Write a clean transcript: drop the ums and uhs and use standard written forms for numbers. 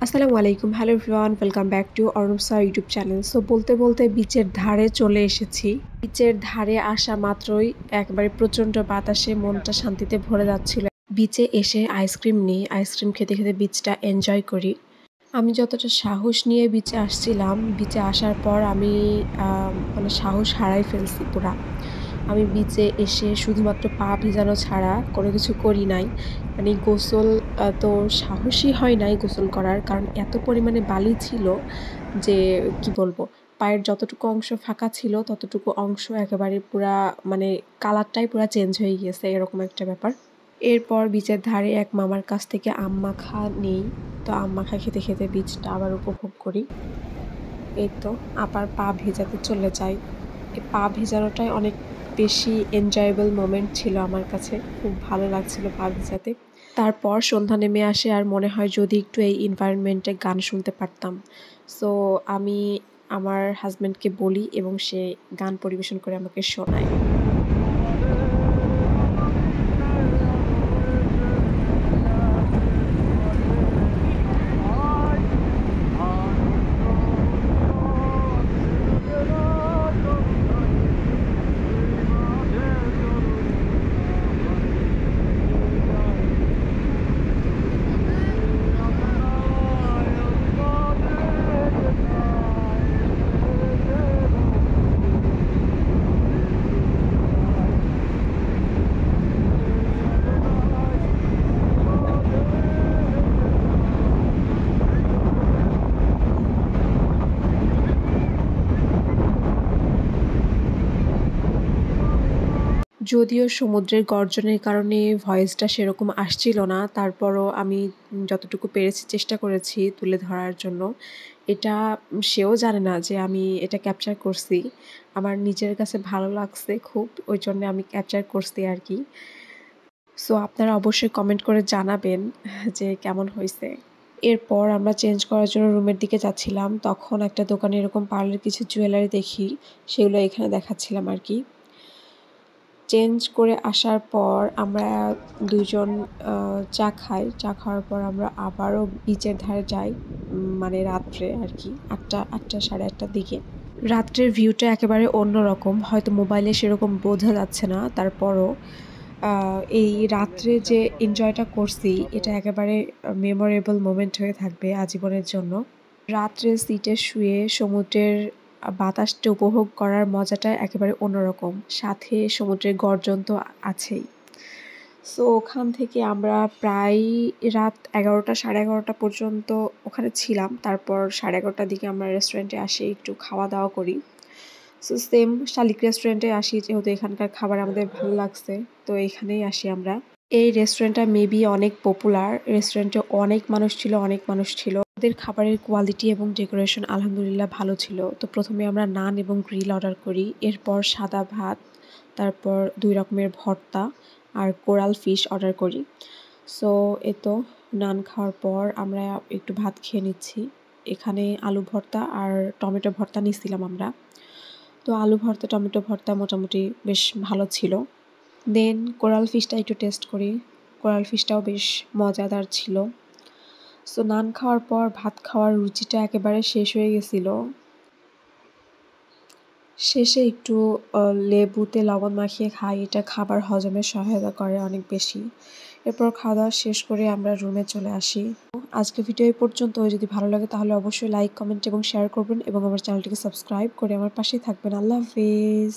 আসসালামু আলাইকুম। Hello everyone, welcome back to অর্ণবসা ইউটিউব চ্যানেল। সো বলতে বলতে বিচের ধারে চলে এসেছি। বিচের ধারে আসা মাত্রই একবারে প্রচণ্ড বাতাসে মনটা শান্তিতে ভরে যাচ্ছিল। বিচে এসে আইসক্রিম নিই, আইসক্রিম খেতে খেতে বিচটা এনজয় করি। আমি যতটা সাহস নিয়ে বিচে আসছিলাম, বিচে আসার পর আমি মানে সাহস হারাই ফেলছি পুরা। আমি বিচে এসে শুধুমাত্র পা ভিজানো ছাড়া কোনো কিছু করি নাই। মানে গোসল তো সাহসই হয় নাই গোসল করার, কারণ এত পরিমাণে বালি ছিল যে কি বলবো, পায়ের যতটুকু অংশ ফাঁকা ছিল ততটুকু অংশ একেবারে পুরা মানে কালারটাই পুরা চেঞ্জ হয়ে গিয়েছে, এরকম একটা ব্যাপার। এরপর বিচের ধারে এক মামার কাছ থেকে আম মাখা নেই, তো আম মাখা খেতে খেতে বিচটা আবার উপভোগ করি। এই তো আবার পা ভেজাতে চলে যাই। এই পা ভেজানোটাই অনেক বেশি এনজয়েবল মোমেন্ট ছিল আমার কাছে, খুব ভালো লাগছিল পা ভেজাতে। তারপর সন্ধ্যা নেমে আসে আর মনে হয় যদি একটু এই এনভায়রনমেন্টে গান শুনতে পারতাম। সো আমি আমার হাজব্যান্ডকে বলি এবং সে গান পরিবেশন করে আমাকে শোনায়। যদিও সমুদ্রের গর্জনের কারণে ভয়েসটা সেরকম আসছিল না, তারপরও আমি যতটুকু পেরেছি চেষ্টা করেছি তুলে ধরার জন্য। এটা সেও জানে না যে আমি এটা ক্যাপচার করছি। আমার নিজের কাছে ভালো লাগছে খুব, ওই জন্য আমি ক্যাপচার করছি আর কি। সো আপনারা অবশ্যই কমেন্ট করে জানাবেন যে কেমন হয়েছে। এরপর আমরা চেঞ্জ করার জন্য রুমের দিকে যাচ্ছিলাম, তখন একটা দোকানে এরকম পার্লের কিছু জুয়েলারি দেখি, সেগুলো এখানে দেখাচ্ছিলাম আর কি। চেঞ্জ করে আসার পর আমরা দুজন চা খাই। চা খাওয়ার পর আমরা আবারও বিচের ধারে যাই, মানে রাত্রে আর কি ৮টা ৮:৩০টার দিকে। রাত্রের ভিউটা একেবারে অন্যরকম, হয়তো মোবাইলে সেরকম বোঝা যাচ্ছে না, তারপরও এই রাত্রে যে এনজয়টা করছি এটা একেবারে মেমোরেবল মোমেন্ট হয়ে থাকবে আজীবনের জন্য। রাত্রে সিটে শুয়ে সমুদ্রের বাতাসটা উপভোগ করার মজাটা একেবারে অন্যরকম, সাথে সমুদ্রের গর্জন তো আছেই। সো ওখান থেকে আমরা প্রায় রাত ১১টা ১১:৩০ পর্যন্ত ওখানে ছিলাম। তারপর 11:30টার দিকে আমরা রেস্টুরেন্টে আসি, একটু খাওয়া দাওয়া করি। সো সেম শালিক রেস্টুরেন্টে আসি, যেহেতু এখানকার খাবার আমাদের ভালো লাগছে, তো এখানেই আসি আমরা। এই রেস্টুরেন্টটা মেবি অনেক পপুলার, রেস্টুরেন্টে অনেক মানুষ ছিল। ওদের খাবারের কোয়ালিটি এবং ডেকোরেশন আলহামদুলিল্লাহ ভালো ছিল। তো প্রথমে আমরা নান এবং গ্রিল অর্ডার করি, এরপর সাদা ভাত, তারপর ২ রকমের ভর্তা আর কোরাল ফিশ অর্ডার করি। সো তো নান খাওয়ার পর আমরা একটু ভাত খেয়ে নিচ্ছি। এখানে আলু ভর্তা আর টমেটো ভর্তা নিয়েছিলাম আমরা। তো আলু ভর্তা টমেটো ভর্তা মোটামুটি বেশ ভালো ছিল। দেন কোরাল ফিশটা একটু টেস্ট করি, কোরাল ফিশটাও বেশ মজাদার ছিল। সো নান খাওয়ার পর ভাত খাওয়ার রুচিটা একেবারে শেষ হয়ে গেছিল। শেষে একটু লেবুতে লবণ মাখিয়ে খাই, এটা খাবার হজমে সহায়তা করে অনেক বেশি। এরপর খাওয়া দাওয়া শেষ করে আমরা রুমে চলে আসি। আজকের ভিডিও এই পর্যন্ত। যদি ভালো লাগে তাহলে অবশ্যই লাইক কমেন্ট এবং শেয়ার করবেন এবং আমার চ্যানেলটিকে সাবস্ক্রাইব করে আমার পাশেই থাকবেন। আল্লাহ হাফেজ।